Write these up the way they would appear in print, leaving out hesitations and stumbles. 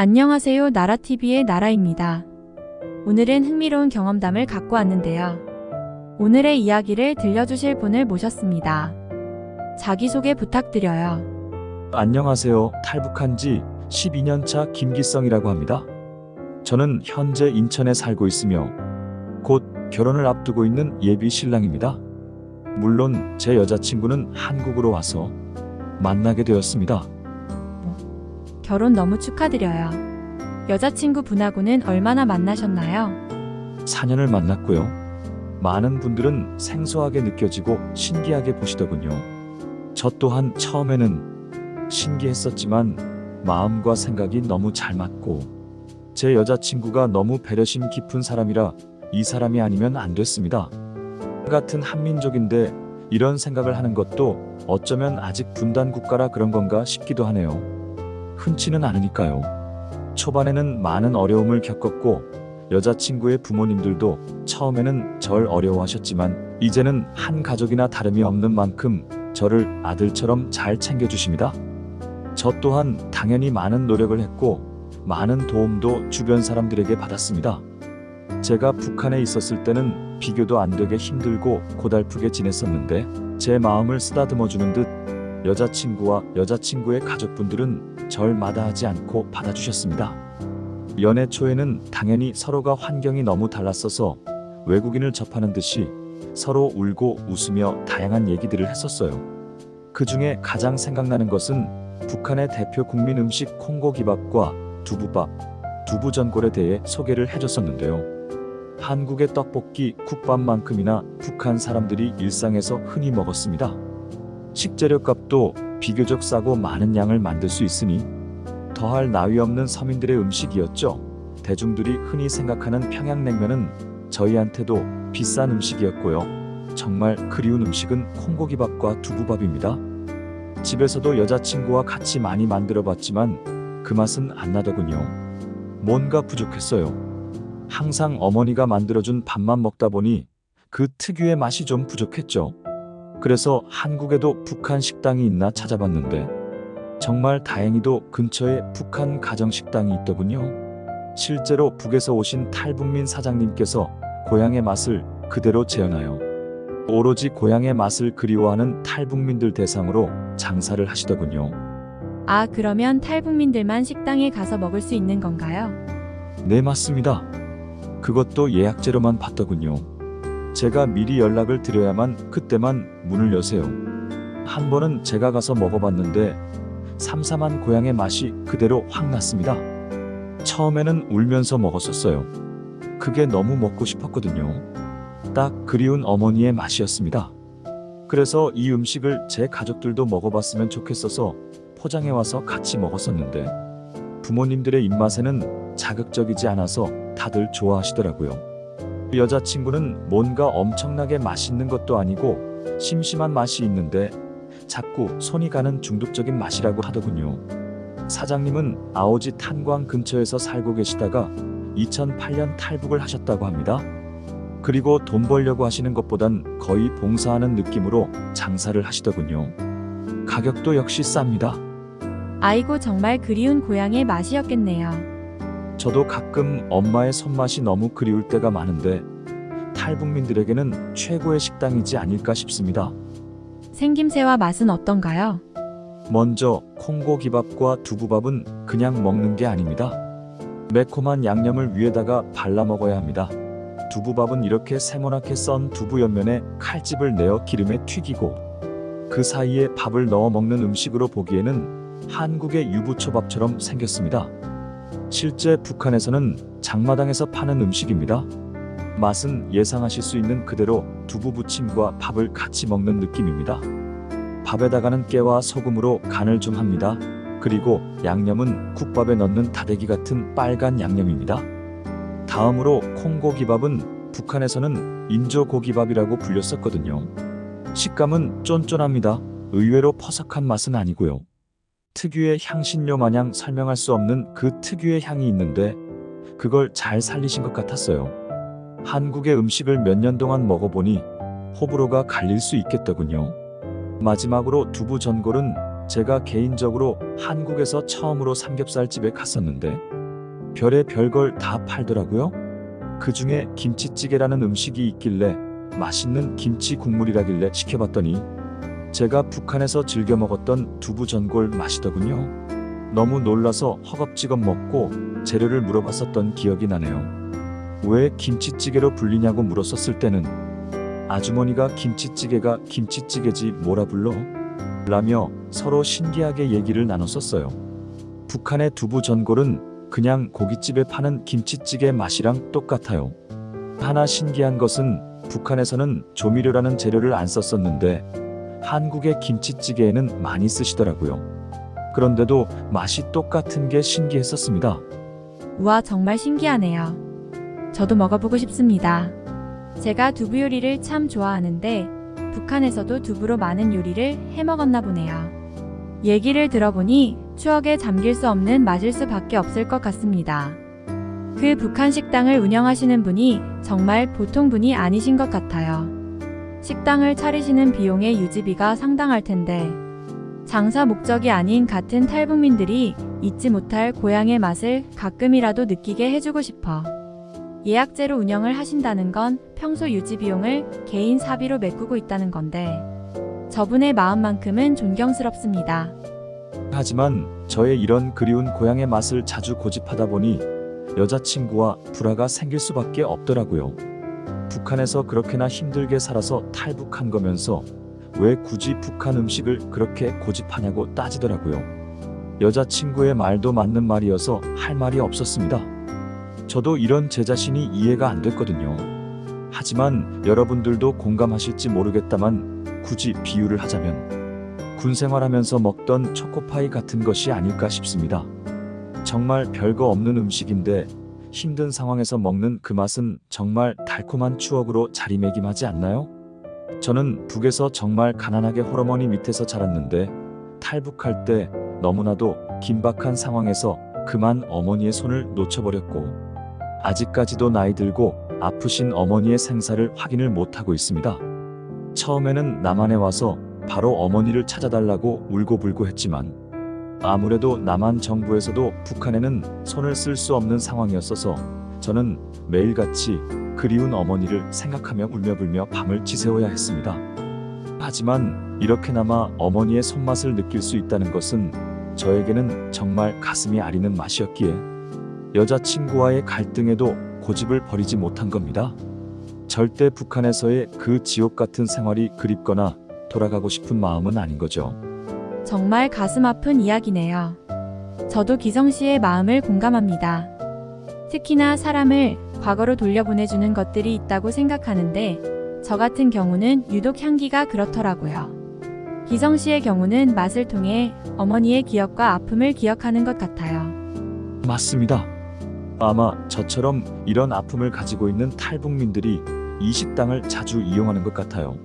안녕하세요. 나라TV의 나라입니다. 오늘은 흥미로운 경험담을 갖고 왔는데요. 오늘의 이야기를 들려주실 분을 모셨습니다. 자기소개 부탁드려요. 안녕하세요. 탈북한 지 12년차 김기성이라고 합니다. 저는 현재 인천에 살고 있으며 곧 결혼을 앞두고 있는 예비 신랑입니다. 물론 제 여자친구는 한국으로 와서 만나게 되었습니다. 결혼 너무 축하드려요. 여자친구 분하고는 얼마나 만나셨나요? 4년을 만났고요. 많은 분들은 생소하게 느껴지고 신기하게 보시더군요. 저 또한 처음에는 신기했었지만 마음과 생각이 너무 잘 맞고 제 여자친구가 너무 배려심 깊은 사람이라 이 사람이 아니면 안 됐습니다. 같은 한민족인데 이런 생각을 하는 것도 어쩌면 아직 분단 국가라 그런 건가 싶기도 하네요. 흔치는 않으니까요. 초반에는 많은 어려움을 겪었고 여자친구의 부모님들도 처음에는 절 어려워하셨지만 이제는 한 가족이나 다름이 없는 만큼 저를 아들처럼 잘 챙겨주십니다. 저 또한 당연히 많은 노력을 했고 많은 도움도 주변 사람들에게 받았습니다. 제가 북한에 있었을 때는 비교도 안 되게 힘들고 고달프게 지냈었는데 제 마음을 쓰다듬어주는 듯 여자친구와 여자친구의 가족분들은 절 마다하지 않고 받아주셨습니다. 연애 초에는 당연히 서로가 환경이 너무 달랐어서 외국인을 접하는 듯이 서로 울고 웃으며 다양한 얘기들을 했었어요. 그 중에 가장 생각나는 것은 북한의 대표 국민 음식 콩고기밥과 두부밥, 두부전골에 대해 소개를 해줬었는데요. 한국의 떡볶이, 국밥만큼이나 북한 사람들이 일상에서 흔히 먹었습니다. 식재료 값도 비교적 싸고 많은 양을 만들 수 있으니 더할 나위 없는 서민들의 음식이었죠. 대중들이 흔히 생각하는 평양냉면은 저희한테도 비싼 음식이었고요. 정말 그리운 음식은 콩고기밥과 두부밥입니다. 집에서도 여자친구와 같이 많이 만들어 봤지만 그 맛은 안 나더군요. 뭔가 부족했어요. 항상 어머니가 만들어준 밥만 먹다 보니 그 특유의 맛이 좀 부족했죠. 그래서 한국에도 북한 식당이 있나 찾아봤는데 정말 다행히도 근처에 북한 가정식당이 있더군요. 실제로 북에서 오신 탈북민 사장님께서 고향의 맛을 그대로 재현하여 오로지 고향의 맛을 그리워하는 탈북민들 대상으로 장사를 하시더군요. 아, 그러면 탈북민들만 식당에 가서 먹을 수 있는 건가요? 네, 맞습니다. 그것도 예약제로만 받더군요. 제가 미리 연락을 드려야만 그때만 문을 여세요. 한 번은 제가 가서 먹어봤는데 삼삼한 고향의 맛이 그대로 확 났습니다. 처음에는 울면서 먹었었어요. 그게 너무 먹고 싶었거든요. 딱 그리운 어머니의 맛이었습니다. 그래서 이 음식을 제 가족들도 먹어봤으면 좋겠어서 포장해와서 같이 먹었었는데 부모님들의 입맛에는 자극적이지 않아서 다들 좋아하시더라고요. 여자친구는 뭔가 엄청나게 맛있는 것도 아니고 심심한 맛이 있는데 자꾸 손이 가는 중독적인 맛이라고 하더군요. 사장님은 아오지 탄광 근처에서 살고 계시다가 2008년 탈북을 하셨다고 합니다. 그리고 돈 벌려고 하시는 것보단 거의 봉사하는 느낌으로 장사를 하시더군요. 가격도 역시 쌉니다. 아이고, 정말 그리운 고향의 맛이었겠네요. 저도 가끔 엄마의 손맛이 너무 그리울 때가 많은데 탈북민들에게는 최고의 식당이지 않을까 싶습니다. 생김새와 맛은 어떤가요? 먼저 콩고기밥과 두부밥은 그냥 먹는 게 아닙니다. 매콤한 양념을 위에다가 발라 먹어야 합니다. 두부밥은 이렇게 세모나게 썬 두부 옆면에 칼집을 내어 기름에 튀기고 그 사이에 밥을 넣어 먹는 음식으로 보기에는 한국의 유부초밥처럼 생겼습니다. 실제 북한에서는 장마당에서 파는 음식입니다. 맛은 예상하실 수 있는 그대로 두부 부침과 밥을 같이 먹는 느낌입니다. 밥에다가는 깨와 소금으로 간을 좀 합니다. 그리고 양념은 국밥에 넣는 다대기 같은 빨간 양념입니다. 다음으로 콩고기밥은 북한에서는 인조고기밥이라고 불렸었거든요. 식감은 쫀쫀합니다. 의외로 퍼석한 맛은 아니고요. 특유의 향신료 마냥 설명할 수 없는 그 특유의 향이 있는데 그걸 잘 살리신 것 같았어요. 한국의 음식을 몇 년 동안 먹어보니 호불호가 갈릴 수 있겠더군요. 마지막으로 두부 전골은 제가 개인적으로 한국에서 처음으로 삼겹살집에 갔었는데 별의 별걸 다 팔더라고요. 그 중에 김치찌개라는 음식이 있길래 맛있는 김치 국물이라길래 시켜봤더니 제가 북한에서 즐겨 먹었던 두부 전골 맛이더군요. 너무 놀라서 허겁지겁 먹고 재료를 물어봤었던 기억이 나네요. 왜 김치찌개로 불리냐고 물었었을 때는 아주머니가 김치찌개가 김치찌개지 뭐라 불러? 라며 서로 신기하게 얘기를 나눴었어요. 북한의 두부 전골은 그냥 고깃집에 파는 김치찌개 맛이랑 똑같아요. 하나 신기한 것은 북한에서는 조미료라는 재료를 안 썼었는데 한국의 김치찌개에는 많이 쓰시더라고요. 그런데도 맛이 똑같은 게 신기했었습니다. 우와, 정말 신기하네요. 저도 먹어보고 싶습니다. 제가 두부 요리를 참 좋아하는데 북한에서도 두부로 많은 요리를 해 먹었나 보네요. 얘기를 들어보니 추억에 잠길 수 없는 맛일 수밖에 없을 것 같습니다. 그 북한 식당을 운영하시는 분이 정말 보통 분이 아니신 것 같아요. 식당을 차리시는 비용의 유지비가 상당할 텐데 장사 목적이 아닌 같은 탈북민들이 잊지 못할 고향의 맛을 가끔이라도 느끼게 해주고 싶어 예약제로 운영을 하신다는 건 평소 유지 비용을 개인 사비로 메꾸고 있다는 건데 저분의 마음만큼은 존경스럽습니다. 하지만 저의 이런 그리운 고향의 맛을 자주 고집하다 보니 여자친구와 불화가 생길 수밖에 없더라고요. 북한에서 그렇게나 힘들게 살아서 탈북한 거면서 왜 굳이 북한 음식을 그렇게 고집하냐고 따지더라고요. 여자친구의 말도 맞는 말이어서 할 말이 없었습니다. 저도 이런 제 자신이 이해가 안 됐거든요. 하지만 여러분들도 공감하실지 모르겠다만 굳이 비유를 하자면 군 생활하면서 먹던 초코파이 같은 것이 아닐까 싶습니다. 정말 별거 없는 음식인데 힘든 상황에서 먹는 그 맛은 정말 달콤한 추억으로 자리매김하지 않나요? 저는 북에서 정말 가난하게 홀어머니 밑에서 자랐는데 탈북할 때 너무나도 긴박한 상황에서 그만 어머니의 손을 놓쳐버렸고 아직까지도 나이 들고 아프신 어머니의 생사를 확인을 못하고 있습니다. 처음에는 남한에 와서 바로 어머니를 찾아달라고 울고불고 했지만 아무래도 남한 정부에서도 북한에는 손을 쓸 수 없는 상황이었어서 저는 매일같이 그리운 어머니를 생각하며 울며불며 밤을 지새워야 했습니다. 하지만 이렇게나마 어머니의 손맛을 느낄 수 있다는 것은 저에게는 정말 가슴이 아리는 맛이었기에 여자친구와의 갈등에도 고집을 버리지 못한 겁니다. 절대 북한에서의 그 지옥 같은 생활이 그립거나 돌아가고 싶은 마음은 아닌 거죠. 정말 가슴 아픈 이야기네요. 저도 기성 씨의 마음을 공감합니다. 특히나 사람을 과거로 돌려보내주는 것들이 있다고 생각하는데 저 같은 경우는 유독 향기가 그렇더라고요. 기성 씨의 경우는 맛을 통해 어머니의 기억과 아픔을 기억하는 것 같아요. 맞습니다. 아마 저처럼 이런 아픔을 가지고 있는 탈북민들이 이 식당을 자주 이용하는 것 같아요.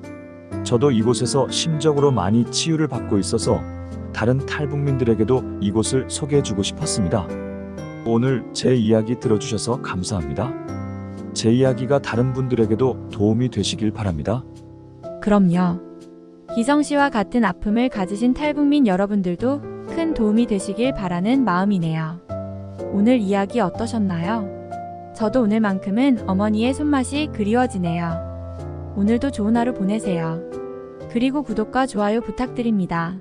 저도 이곳에서 심적으로 많이 치유를 받고 있어서 다른 탈북민들에게도 이곳을 소개해주고 싶었습니다. 오늘 제 이야기 들어주셔서 감사합니다. 제 이야기가 다른 분들에게도 도움이 되시길 바랍니다. 그럼요. 기성 씨와 같은 아픔을 가지신 탈북민 여러분들도 큰 도움이 되시길 바라는 마음이네요. 오늘 이야기 어떠셨나요? 저도 오늘만큼은 어머니의 손맛이 그리워지네요. 오늘도 좋은 하루 보내세요. 그리고 구독과 좋아요 부탁드립니다.